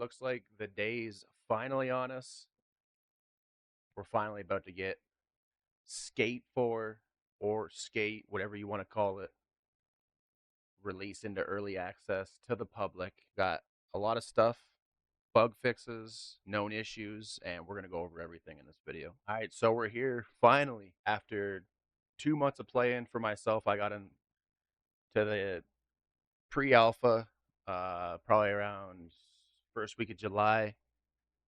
looks like the day's finally on us. We're finally about to get Skate 4 or Skate, whatever you want to call it, released into early access to the public. Got a lot of stuff, bug fixes, known issues, and we're going to go over everything in this video. All right, so we're here finally after 2 months of playing for myself. I got into the pre-alpha probably around first week of July,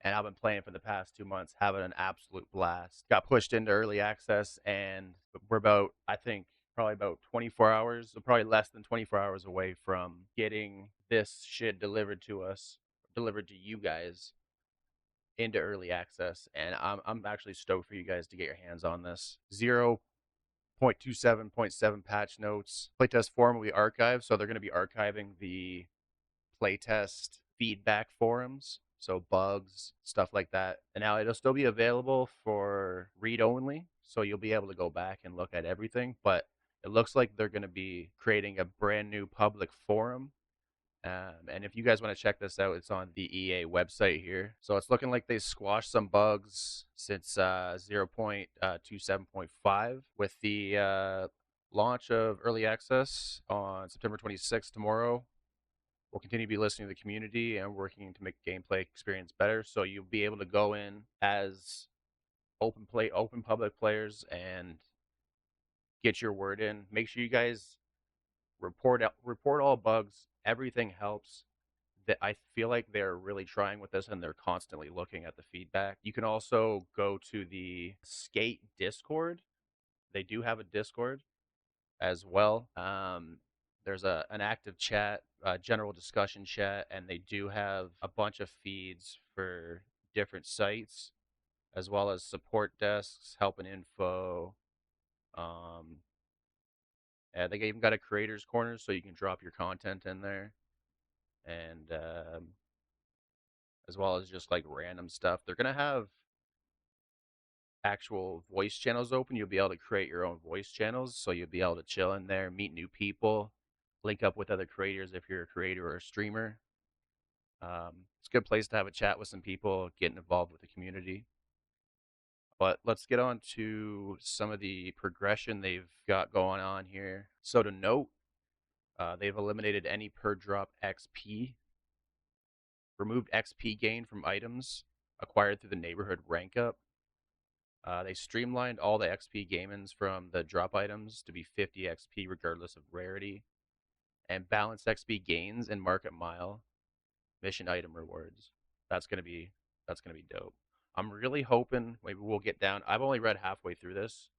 and I've been playing for the past 2 months, having an absolute blast. Got pushed into early access, and we're about, I think, probably about 24 hours, so probably less than 24 hours away from getting this shit delivered to us, delivered to you guys into early access. And I'm actually stoked for you guys to get your hands on this. 0.27.7 patch notes. Playtest forum will be archived, so they're going to be archiving the playtest feedback forums, so bugs, stuff like that. And now it'll still be available for read only, so you'll be able to go back and look at everything. But it looks like they're going to be creating a brand new public forum. And if you guys want to check this out, it's on the EA website here. So it's looking like they squashed some bugs since 0.27.5 with the launch of early access on September 26th tomorrow. We'll continue to be listening to the community and working to make the gameplay experience better. So you'll be able to go in as open public players and get your word in. Make sure you guys report all bugs. Everything helps. That I feel like they're really trying with this and they're constantly looking at the feedback. You can also go to the Skate Discord. They do have a Discord as well. There's an active chat, general discussion chat, and they do have a bunch of feeds for different sites, as well as support desks, help and info. Um, they even got a creators corner, so you can drop your content in there, and as well as just like random stuff. They're gonna have actual voice channels open. You'll be able to create your own voice channels, so you'll be able to chill in there, meet new people, link up with other creators if you're a creator or a streamer. It's a good place to have a chat with some people, getting involved with the community. But let's get on to some of the progression they've got going on here. So to note, they've eliminated any per drop XP, removed XP gain from items acquired through the neighborhood rank up. They streamlined all the XP gains from the drop items to be 50 XP regardless of rarity, and balanced XP gains in Market Mile mission item rewards. That's gonna be dope. I'm really hoping maybe we'll get down. I've only read halfway through this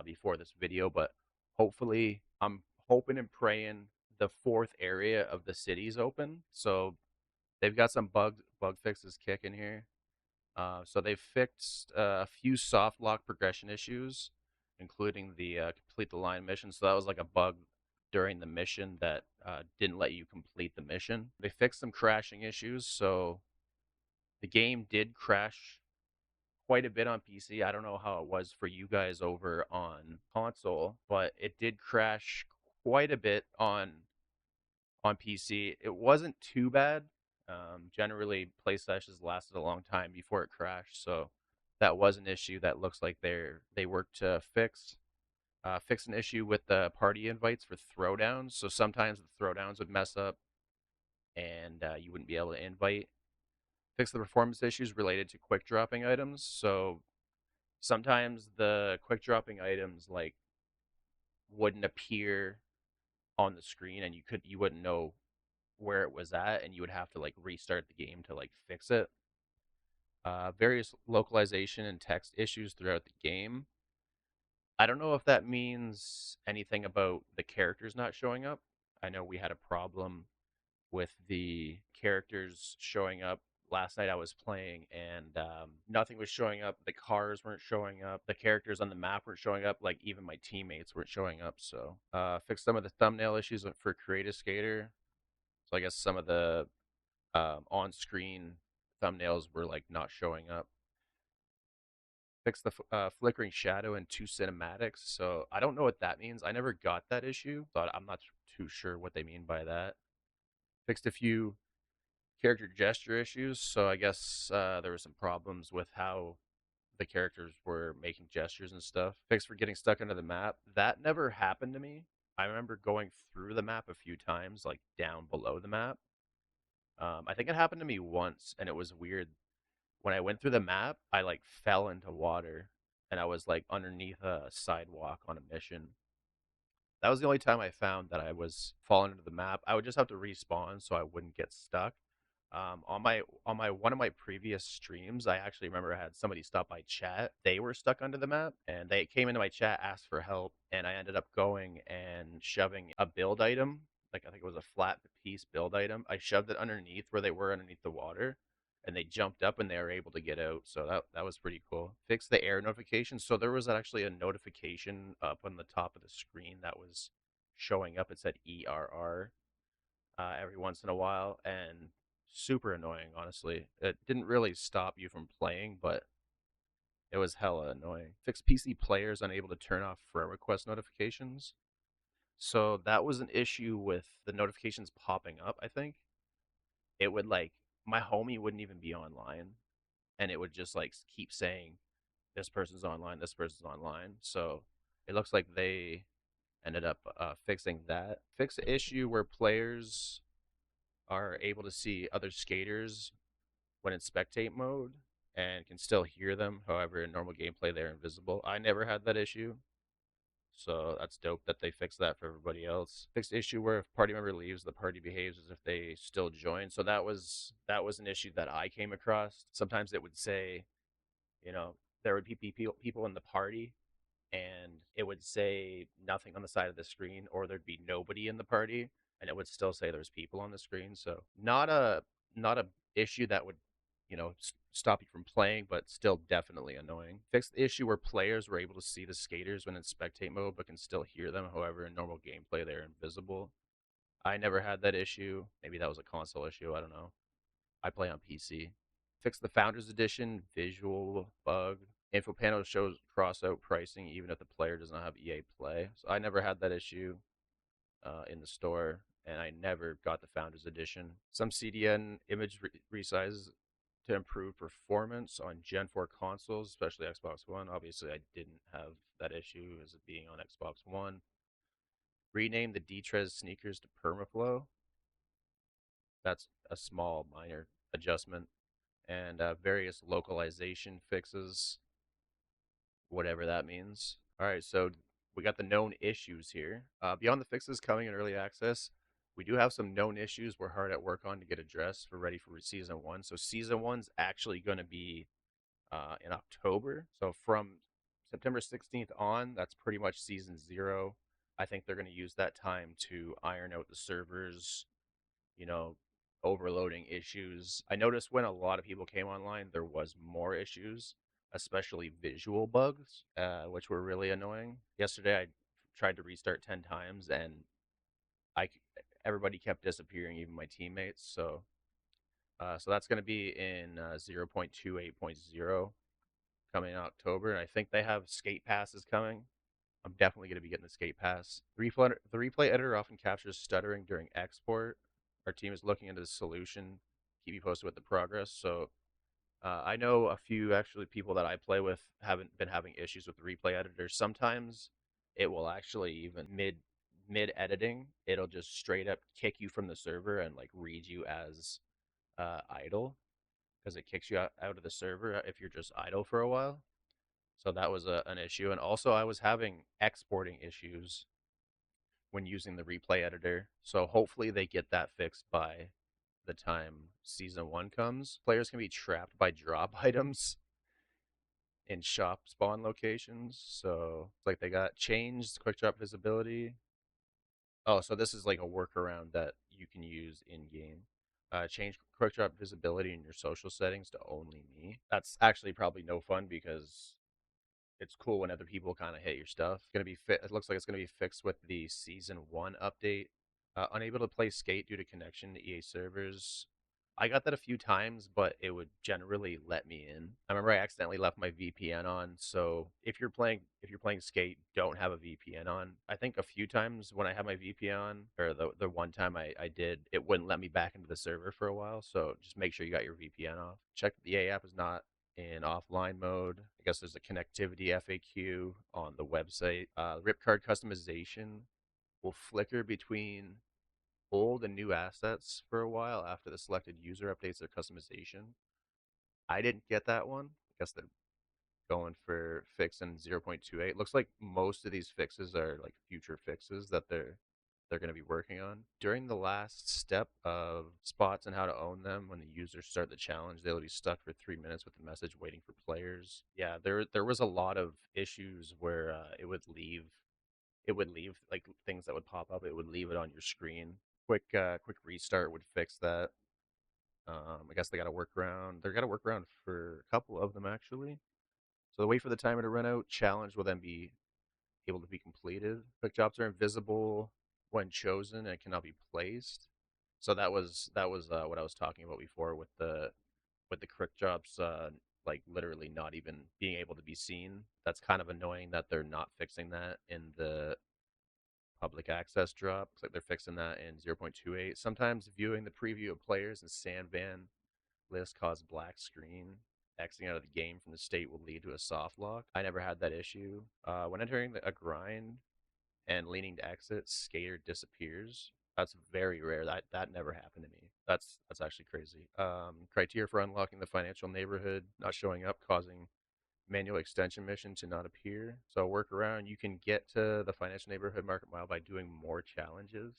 before this video, but hopefully I'm hoping and praying the fourth area of the city's open. So they've got some bug fixes kicking here. So they fixed a few soft lock progression issues, including the complete the line mission. So that was like a bug during the mission that didn't let you complete the mission. They fixed some crashing issues, so the game did crash quite a bit on PC. I don't know how it was for you guys over on console, but it did crash quite a bit on PC. It wasn't too bad. Generally, play sessions lasted a long time before it crashed, so that was an issue that looks like they worked to fix. Fix an issue with the party invites for throwdowns. So sometimes the throwdowns would mess up, and you wouldn't be able to invite. Fix the performance issues related to quick dropping items. So sometimes the quick dropping items like wouldn't appear on the screen, and you wouldn't know where it was at, and you would have to like restart the game to like fix it. Various localization and text issues throughout the game. I don't know if that means anything about the characters not showing up. I know we had a problem with the characters showing up. Last night I was playing and nothing was showing up. The cars weren't showing up. The characters on the map weren't showing up. Like even my teammates weren't showing up. So fixed some of the thumbnail issues for Creative Skater. So I guess some of the on-screen thumbnails were like not showing up. Fix the flickering shadow in two cinematics. So I don't know what that means. I never got that issue, so I'm not too sure what they mean by that. Fixed a few character gesture issues. So I guess there were some problems with how the characters were making gestures and stuff. Fix for getting stuck under the map. That never happened to me. I remember going through the map a few times, like down below the map. I think it happened to me once, and it was weird. When I went through the map, I like fell into water, and I was like underneath a sidewalk on a mission. That was the only time I found that I was falling into the map. I would just have to respawn so I wouldn't get stuck. On my one of my previous streams, I actually remember I had somebody stop by chat. They were stuck under the map, and they came into my chat, asked for help, and I ended up going and shoving a build item, like I think it was a flat piece build item. I shoved it underneath where they were underneath the water, and they jumped up and they were able to get out. So that was pretty cool. Fix the error notification. So there was actually a notification up on the top of the screen that was showing up. It said ERR every once in a while, and super annoying. Honestly, it didn't really stop you from playing, but it was hella annoying. Fix PC players unable to turn off friend request notifications. So that was an issue with the notifications popping up. I think it would like my homie wouldn't even be online, and it would just like keep saying this person's online, this person's online. So it looks like they ended up fixing that. Fix the issue where players are able to see other skaters when in spectate mode and can still hear them. However, in normal gameplay, they're invisible. I never had that issue. So that's dope that they fixed that for everybody else. Fixed issue where if party member leaves, the party behaves as if they still join. So that was an issue that I came across. Sometimes it would say, there would be people in the party, and it would say nothing on the side of the screen, or there'd be nobody in the party, and it would still say there's people on the screen. So not a issue that would stop you from playing, but still definitely annoying. Fixed the issue where players were able to see the skaters when in spectate mode, but can still hear them. However, in normal gameplay, they're invisible. I never had that issue. Maybe that was a console issue. I don't know. I play on PC. Fix the Founders Edition visual bug. Info panel shows cross-out pricing even if the player does not have EA Play. So I never had that issue in the store, and I never got the Founders Edition. Some CDN image resizes to improve performance on Gen 4 consoles, especially Xbox One. Obviously, I didn't have that issue as it being on Xbox One. Rename the D-Trez sneakers to Permaflow. That's a small, minor adjustment. And various localization fixes, whatever that means. All right, so we got the known issues here. Beyond the fixes coming in early access, we do have some known issues we're hard at work on to get addressed for ready for season one. So season one's actually going to be in October. So from September 16th on, that's pretty much season zero. I think they're going to use that time to iron out the servers, you know, overloading issues. I noticed when a lot of people came online, there was more issues, especially visual bugs, which were really annoying. Yesterday, I tried to restart 10 times, and I everybody kept disappearing, even my teammates. So that's going to be in 0.28.0 coming in October, and I think they have skate passes coming. I'm definitely going to be getting the skate pass. The replay editor often captures stuttering during export. Our team is looking into the solution. Keep you posted with the progress. So I know a few actually people that I play with haven't been having issues with the replay editor. Sometimes it will actually even mid editing, it'll just straight up kick you from the server and like read you as idle because it kicks you out of the server if you're just idle for a while. So that was an issue. And also, I was having exporting issues when using the replay editor. So hopefully, they get that fixed by the time season one comes. Players can be trapped by drop items in shop spawn locations. So it's like they got changed quick drop visibility. Oh, so this is like a workaround that you can use in game. Change quick drop visibility in your social settings to only me. That's actually probably no fun because it's cool when other people kind of hit your stuff. It's gonna be fit. It looks like it's gonna be fixed with the season one update. Unable to play skate due to connection to EA servers. I got that a few times, but it would generally let me in. I remember I accidentally left my VPN on, so if you're playing Skate, don't have a VPN on. I think a few times when I had my VPN on, or the one time I did, it wouldn't let me back into the server for a while. So just make sure you got your VPN off. Check that the A app is not in offline mode. I guess there's a connectivity FAQ on the website. Rip card customization will flicker between old and new assets for a while after the selected user updates their customization. I didn't get that one. I guess they're going for fixing 0.28. Looks like most of these fixes are like future fixes that they're going to be working on. During the last step of spots and how to own them, when the users start the challenge, they'll be stuck for 3 minutes with the message waiting for players. Yeah, there was a lot of issues where it would leave like things that would pop up. It would leave it on your screen. Quick restart would fix that. I guess they got a workaround. They got a workaround for a couple of them actually. So wait for the timer to run out. Challenge will then be able to be completed. Quick jobs are invisible when chosen and cannot be placed. So that was what I was talking about before with the quick jobs, like literally not even being able to be seen. That's kind of annoying that they're not fixing that in the public access drop. Looks like they're fixing that in 0.28. Sometimes viewing the preview of players in sandban list cause black screen. Exiting out of the game from the state will lead to a soft lock. I never had that issue. When entering a grind and leaning to exit, skater disappears. That's very rare. That never happened to me. That's actually crazy. Criteria for unlocking the financial neighborhood not showing up, causing manual extension mission to not appear. So workaround, you can get to the financial neighborhood market mile by doing more challenges.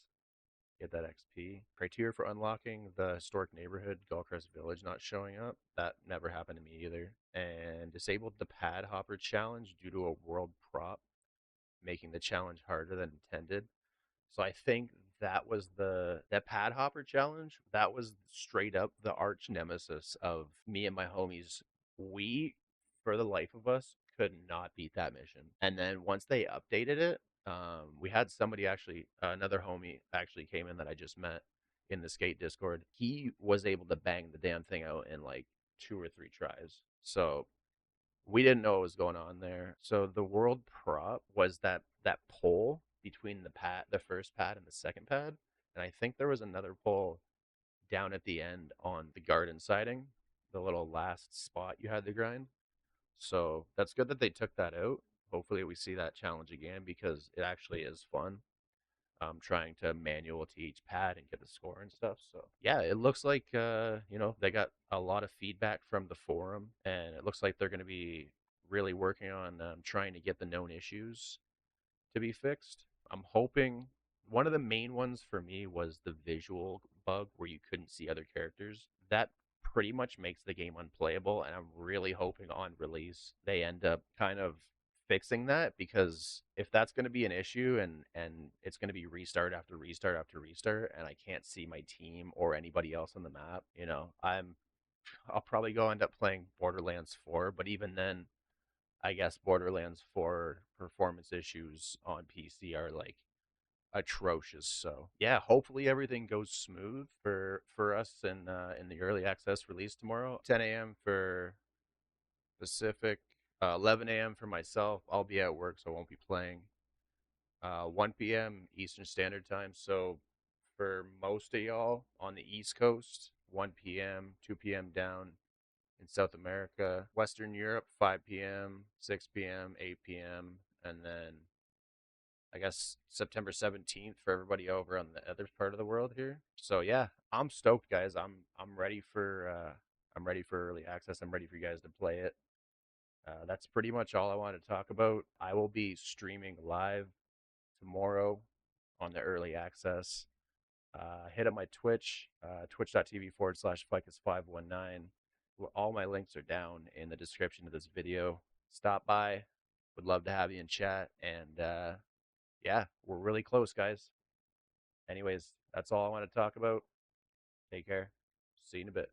Get that XP. Criteria for unlocking the historic neighborhood, Gullcrest Village, not showing up. That never happened to me either. And disabled the pad hopper challenge due to a world prop, making the challenge harder than intended. So I think that pad hopper challenge. That was straight up the arch nemesis of me and my homies. We, for the life of us, could not beat that mission. And then once they updated it, we had somebody actually, another homie actually came in that I just met in the skate Discord. He was able to bang the damn thing out in like 2 or 3 tries. So we didn't know what was going on there. So the world prop was that pole between the first pad and the second pad, and I think there was another pole down at the end on the garden siding, the little last spot you had to grind. So that's good that they took that out. Hopefully we see that challenge again because it actually is fun. Trying to manual to each pad and get the score and stuff. So yeah, it looks like they got a lot of feedback from the forum, and it looks like they're going to be really working on trying to get the known issues to be fixed. I'm hoping one of the main ones for me was the visual bug where you couldn't see other characters. That pretty much makes the game unplayable, and I'm really hoping on release they end up kind of fixing that because if that's going to be an issue and it's going to be restart after restart after restart and I can't see my team or anybody else on the map, I'll probably go end up playing Borderlands 4, but even then I guess Borderlands 4 performance issues on PC are like atrocious. So yeah, hopefully everything goes smooth for us in the early access release tomorrow. 10 a.m. for Pacific, 11 a.m. for myself. I'll be at work, so I won't be playing. 1 p.m. Eastern Standard Time. So for most of y'all on the East Coast, 1 p.m., 2 p.m. down in South America, Western Europe, 5 p.m., 6 p.m., 8 p.m., and then I guess September 17th for everybody over on the other part of the world here. So yeah, I'm stoked, guys. I'm ready for early access. I'm ready for you guys to play it. That's pretty much all I want to talk about. I will be streaming live tomorrow on the early access. Hit up my Twitch, twitch.tv/ficus519. All my links are down in the description of this video. Stop by. Would love to have you in chat. And yeah, we're really close, guys. Anyways, that's all I want to talk about. Take care. See you in a bit.